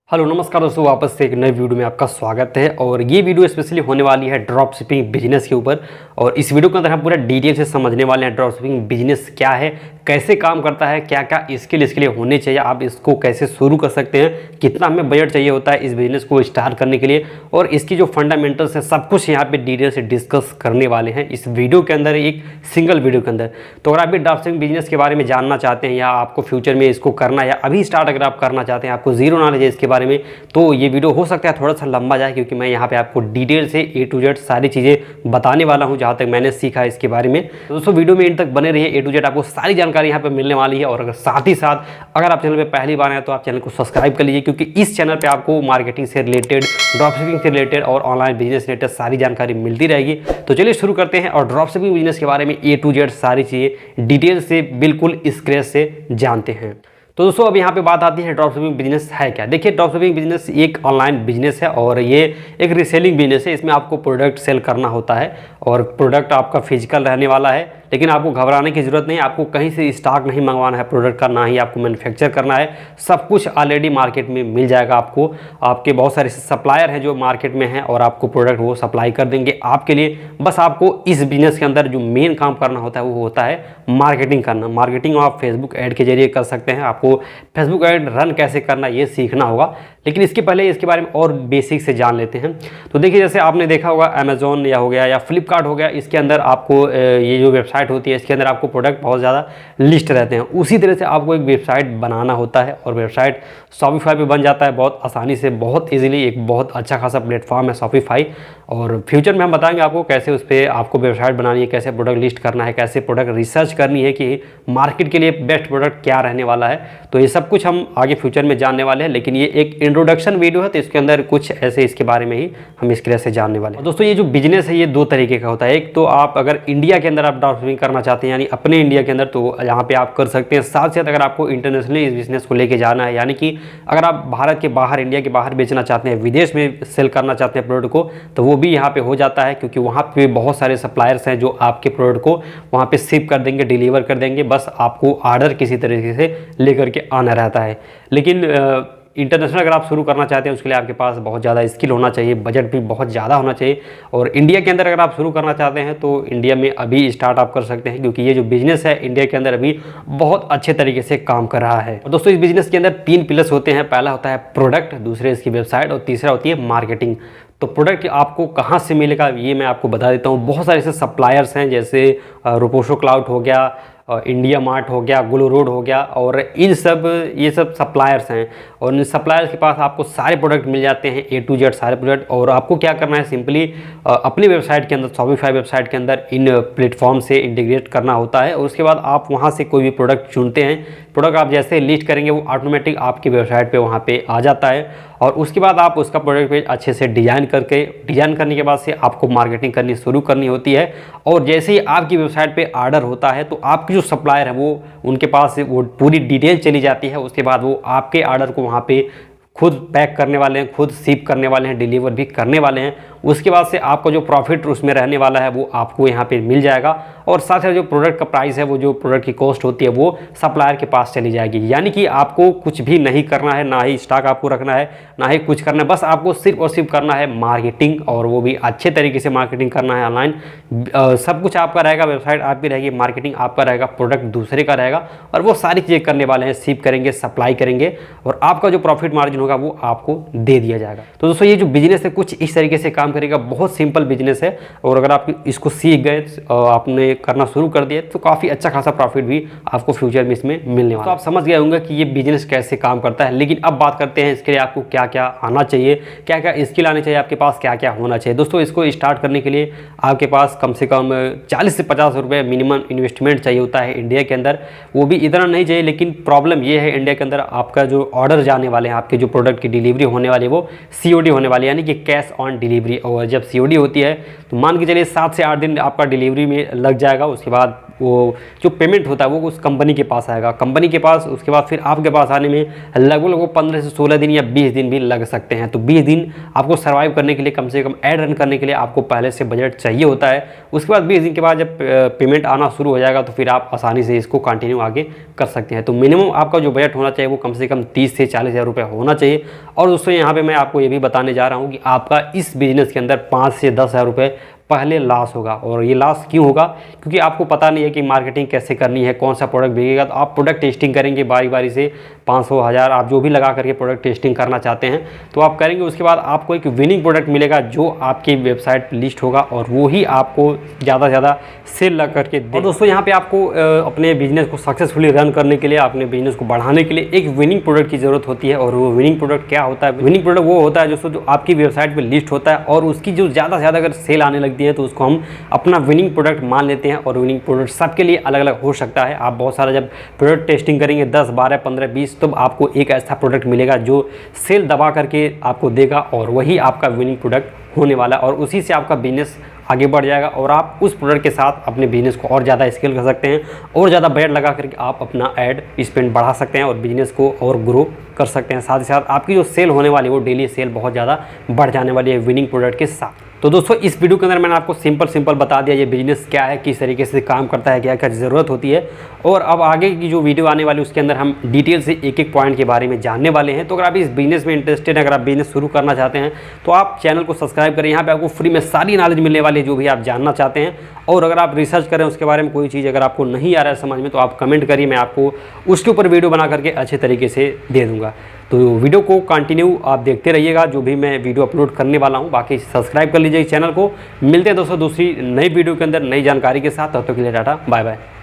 Hello नमस्कार दोस्तों, वापस से एक नए वीडियो में आपका स्वागत है। और ये वीडियो स्पेशली होने वाली है ड्रॉप शिपिंग बिजनेस के ऊपर। और इस वीडियो के अंदर हम पूरा डिटेल से समझने वाले हैं ड्रॉप शिपिंग बिजनेस क्या है, कैसे काम करता है, क्या क्या स्किल इसके लिए होने चाहिए, आप इसको कैसे शुरू कर सकते हैं, कितना हमें बजट चाहिए होता है इस बिजनेस को स्टार्ट करने के लिए, और इसकी जो फंडामेंटल्स है सब कुछ यहाँ पे डिटेल से डिस्कस करने वाले हैं इस वीडियो के अंदर, एक सिंगल वीडियो के अंदर। तो अगर आप भी ड्रॉप शिपिंग बिजनेस के बारे में जानना चाहते हैं या आपको फ्यूचर में इसको करना है या अभी स्टार्ट अगर आप करना चाहते हैं, आपको जीरो नॉलेज है इसके बारे में, तो ये वीडियो हो सकता है थोड़ा सा लंबा जाए, क्योंकि मैं यहाँ पे आपको डिटेल से A to Z सारी चीज़ें बताने वाला हूँ जहाँ तक मैंने सीखा है इसके बारे में। तो दोस्तों वीडियो में इन तक बने रहिए, A to Z आपको सारी जानकारी यहाँ पे मिलने वाली है। और अगर साथ ही साथ अगर आप चैनल पे पहली बार आए तो आप चैनल को सब्सक्राइब कर लीजिए, क्योंकि इस चैनल पर आपको मार्केटिंग से रिलेटेड, ड्रॉप शिपिंग से रिलेटेड और ऑनलाइन बिजनेस से रिलेटेड सारी जानकारी मिलती रहेगी। तो चलिए शुरू करते हैं और ड्रॉप शिपिंग बिजनेस के बारे में A to Z सारी चीज़ें डिटेल से बिल्कुल स्क्रैच से जानते हैं। तो दोस्तों अब यहाँ पे बात आती है ड्रॉप शिपिंग बिजनेस है क्या। देखिए, ड्रॉप शिपिंग बिजनेस एक ऑनलाइन बिजनेस है और ये एक रीसेलिंग बिजनेस है। इसमें आपको प्रोडक्ट सेल करना होता है और प्रोडक्ट आपका फिजिकल रहने वाला है, लेकिन आपको घबराने की ज़रूरत नहीं है। आपको कहीं से स्टॉक नहीं मंगवाना है प्रोडक्ट का, ना ही आपको मैन्युफैक्चर करना है। सब कुछ ऑलरेडी मार्केट में मिल जाएगा आपको। आपके बहुत सारे सप्लायर हैं जो मार्केट में हैं और आपको प्रोडक्ट वो सप्लाई कर देंगे आपके लिए। बस आपको इस बिजनेस के अंदर जो मेन काम करना होता है वो होता है मार्केटिंग करना। मार्केटिंग आप फेसबुक ऐड के जरिए कर सकते हैं। आपको फेसबुक ऐड रन कैसे करना ये सीखना होगा, लेकिन इसके पहले इसके बारे में और बेसिक से जान लेते हैं। तो देखिए, जैसे आपने देखा होगा अमेजोन या हो गया या फ्लिपकार्ट हो गया, इसके अंदर आपको ये जो वेबसाइट होती है इसके अंदर आपको प्रोडक्ट बहुत ज़्यादा लिस्ट रहते हैं। उसी तरह से आपको एक वेबसाइट बनाना होता है और वेबसाइट शॉपिफाई पे बन जाता है बहुत आसानी से, बहुत इजीली। एक बहुत अच्छा खासा प्लेटफॉर्म है शॉपिफाई, और फ्यूचर में हम बताएंगे आपको कैसे उस पर आपको वेबसाइट बनानी है, कैसे प्रोडक्ट लिस्ट करना है, कैसे प्रोडक्ट रिसर्च करनी है कि मार्केट के लिए बेस्ट प्रोडक्ट क्या रहने वाला है। तो ये सब कुछ हम आगे फ्यूचर में जानने वाले हैं, लेकिन ये एक इंट्रोडक्शन वीडियो है तो इसके अंदर कुछ ऐसे इसके बारे में ही हम इस तरह से जानने वाले हैं। दोस्तों ये जो बिजनेस है ये दो तरीके का होता है। एक तो आप अगर इंडिया के अंदर आप ड्रॉप शिपिंग करना चाहते हैं, यानी अपने इंडिया के अंदर, तो यहाँ पे आप कर सकते हैं। साथ साथ अगर आपको इंटरनेशनली इस बिजनेस को लेके जाना है, यानी कि अगर आप भारत के बाहर, इंडिया के बाहर बेचना चाहते हैं, विदेश में सेल करना चाहते हैं प्रोडक्ट को, तो वो भी यहाँ पे हो जाता है, क्योंकि वहाँ पे बहुत सारे सप्लायर्स हैं जो आपके प्रोडक्ट को वहाँ पे शिप कर देंगे, डिलीवर कर देंगे। बस आपको ऑर्डर किसी तरीके से लेकर के आना रहता है। लेकिन इंटरनेशनल अगर आप शुरू करना चाहते हैं उसके लिए आपके पास बहुत ज़्यादा स्किल होना चाहिए, बजट भी बहुत ज़्यादा होना चाहिए। और इंडिया के अंदर अगर आप शुरू करना चाहते हैं तो इंडिया में अभी स्टार्ट आप कर सकते हैं, क्योंकि ये जो बिजनेस है इंडिया के अंदर अभी बहुत अच्छे तरीके से काम कर रहा है। और दोस्तों इस बिजनेस के अंदर 3 पिलर्स होते हैं। पहला होता है प्रोडक्ट, दूसरे इसकी वेबसाइट, और तीसरा होती है मार्केटिंग। तो प्रोडक्ट आपको कहाँ से मिलेगा ये मैं आपको बता देता हूँ। बहुत सारे ऐसे सप्लायर्स हैं, जैसे रोपोशो क्लाउड हो गया, इंडिया मार्ट हो गया, ग्लो रोड हो गया, और ये सब सप्लायर्स हैं। और इन सप्लायर्स के पास आपको सारे प्रोडक्ट मिल जाते हैं, A to Z सारे प्रोडक्ट। और आपको क्या करना है, सिंपली अपनी वेबसाइट के अंदर, शॉपिफाई वेबसाइट के अंदर इन प्लेटफॉर्म से इंटीग्रेट करना होता है। और उसके बाद आप वहाँ से कोई भी प्रोडक्ट चुनते हैं, प्रोडक्ट आप जैसे लिस्ट करेंगे वो ऑटोमेटिक आपकी वेबसाइट पे वहाँ पे आ जाता है। और उसके बाद आप उसका प्रोडक्ट पेज अच्छे से डिज़ाइन करने के बाद से आपको मार्केटिंग करनी शुरू करनी होती है। और जैसे ही आपकी वेबसाइट पे ऑर्डर होता है तो आपके जो सप्लायर है वो उनके पास वो पूरी डिटेल चली जाती है। उसके बाद वो आपके ऑर्डर को वहाँ पे खुद पैक करने वाले हैं, खुद शिप करने वाले हैं, डिलीवर भी करने वाले हैं। उसके बाद से आपका जो प्रॉफिट उसमें रहने वाला है वो आपको यहाँ पे मिल जाएगा। और साथ ही जो प्रोडक्ट का प्राइस है, वो जो प्रोडक्ट की कॉस्ट होती है वो सप्लायर के पास चली जाएगी। यानी कि आपको कुछ भी नहीं करना है, ना ही स्टॉक आपको रखना है, ना ही कुछ करना है। बस आपको सिर्फ और सिर्फ करना है मार्केटिंग, और वो भी अच्छे तरीके से मार्केटिंग करना है ऑनलाइन। सब कुछ आपका रहेगा, वेबसाइट आपकी रहेगी, मार्केटिंग आपका रहेगा, प्रोडक्ट दूसरे का रहेगा, और वो सारी चीज़ें करने वाले हैं, शिप करेंगे, सप्लाई करेंगे, और आपका जो प्रॉफिट मार्जिन होगा वो आपको दे दिया जाएगा। तो दोस्तों ये जो बिजनेस है कुछ इस तरीके से काम करेगा। बहुत सिंपल बिजनेस है, और अगर आप इसको सीख गए, आपने करना शुरू कर दिया, तो काफ़ी अच्छा खासा प्रॉफिट भी आपको फ्यूचर में इसमें मिलने वाला है। तो आप समझ गए होंगे कि ये बिजनेस कैसे काम करता है। लेकिन अब बात करते हैं इसके लिए आपको क्या क्या आना चाहिए, क्या क्या स्किल आने चाहिए, आपके पास क्या क्या होना चाहिए। दोस्तों इसको स्टार्ट करने के लिए आपके पास कम से कम 40 से 50 रुपये मिनिमम इन्वेस्टमेंट चाहिए होता है इंडिया के अंदर। वो भी इतना नहीं चाहिए, लेकिन प्रॉब्लम ये है इंडिया के अंदर आपका जो ऑर्डर जाने वाले हैं, आपके जो प्रोडक्ट की डिलीवरी होने वाली है वो COD होने वाली है, यानी कि कैश ऑन डिलीवरी। और जब COD होती है तो मान के चलिए 7 से 8 दिन आपका डिलीवरी में लग जाएगा। उसके बाद वो जो पेमेंट होता है वो उस कंपनी के पास आएगा, कंपनी के पास, उसके बाद फिर आपके पास आने में लगभग 15 से 16 दिन या 20 दिन भी लग सकते हैं। तो 20 दिन आपको सर्वाइव करने के लिए, कम से कम ऐड रन करने के लिए आपको पहले से बजट चाहिए होता है। उसके बाद 20 दिन के बाद जब पेमेंट आना शुरू हो जाएगा तो फिर आप आसानी से इसको कंटिन्यू आगे कर सकते हैं। तो मिनिमम आपका जो बजट होना चाहिए वो कम से कम 30 से 40 हज़ार रुपये होना चाहिए। और दोस्तों यहाँ पे मैं आपको ये भी बताने जा रहा हूँ कि आपका इस बिज़नेस के अंदर 5 से 10 हज़ार रुपये पहले लॉस होगा। और ये लॉस क्यों होगा? क्योंकि आपको पता नहीं है कि मार्केटिंग कैसे करनी है, कौन सा प्रोडक्ट बिकेगा। तो आप प्रोडक्ट टेस्टिंग करेंगे बारी बारी से, 500 1000 आप जो भी लगा करके प्रोडक्ट टेस्टिंग करना चाहते हैं तो आप करेंगे। उसके बाद आपको एक विनिंग प्रोडक्ट मिलेगा जो आपकी वेबसाइट पर लिस्ट होगा और वो ही आपको ज़्यादा से ज़्यादा सेल लगा करके दे। और दोस्तों यहाँ पे आपको अपने बिजनेस को सक्सेसफुली रन करने के लिए, अपने बिजनेस को बढ़ाने के लिए एक विनिंग प्रोडक्ट की ज़रूरत होती है। और वो विनिंग प्रोडक्ट क्या होता है? विनिंग प्रोडक्ट वो होता है दोस्तों जो आपकी वेबसाइट पर लिस्ट होता है और उसकी जो ज़्यादा से ज़्यादा अगर सेल आने लगती है तो उसको हम अपना विनिंग प्रोडक्ट मान लेते हैं। और विनिंग प्रोडक्ट सबके लिए अलग अलग हो सकता है। आप बहुत सारा जब प्रोडक्ट टेस्टिंग करेंगे 10 12 15 20 तब आपको एक ऐसा प्रोडक्ट मिलेगा जो सेल दबा करके आपको देगा और वही आपका विनिंग प्रोडक्ट होने वाला है। और उसी से आपका बिजनेस आगे बढ़ जाएगा और आप उस प्रोडक्ट के साथ अपने बिजनेस को और ज़्यादा स्केल कर सकते हैं और ज़्यादा बजट लगा करके आप अपना ऐड स्पेंड बढ़ा सकते हैं और बिजनेस को और ग्रो कर सकते हैं। साथ ही साथ आपकी जो सेल होने वाली है वो डेली सेल बहुत ज़्यादा बढ़ जाने वाली है विनिंग प्रोडक्ट के साथ। तो दोस्तों इस वीडियो के अंदर मैंने आपको सिंपल बता दिया ये बिजनेस क्या है, किस तरीके से काम करता है, क्या क्या ज़रूरत होती है। और अब आगे की जो वीडियो आने वाली है उसके अंदर हम डिटेल से एक एक पॉइंट के बारे में जानने वाले हैं। तो अगर आप इस बिजनेस में इंटरेस्टेड हैं, अगर आप बिजनेस शुरू करना चाहते हैं तो आप चैनल को सब्सक्राइब करें। यहाँ पे आपको फ्री में सारी नॉलेज मिलने वाली है जो भी आप जानना चाहते हैं। और अगर आप रिसर्च करें उसके बारे में कोई चीज़ अगर आपको नहीं आ रहा है समझ में तो आप कमेंट करिए, मैं आपको उसके ऊपर वीडियो बना करके अच्छे तरीके से दे दूँगा। तो वीडियो को कंटिन्यू आप देखते रहिएगा जो भी मैं वीडियो अपलोड करने वाला हूँ। बाकी सब्सक्राइब कर लीजिए इस चैनल को। मिलते हैं दोस्तों दूसरी नई वीडियो के अंदर नई जानकारी के साथ। तब तक के लिए टाटा बाय बाय।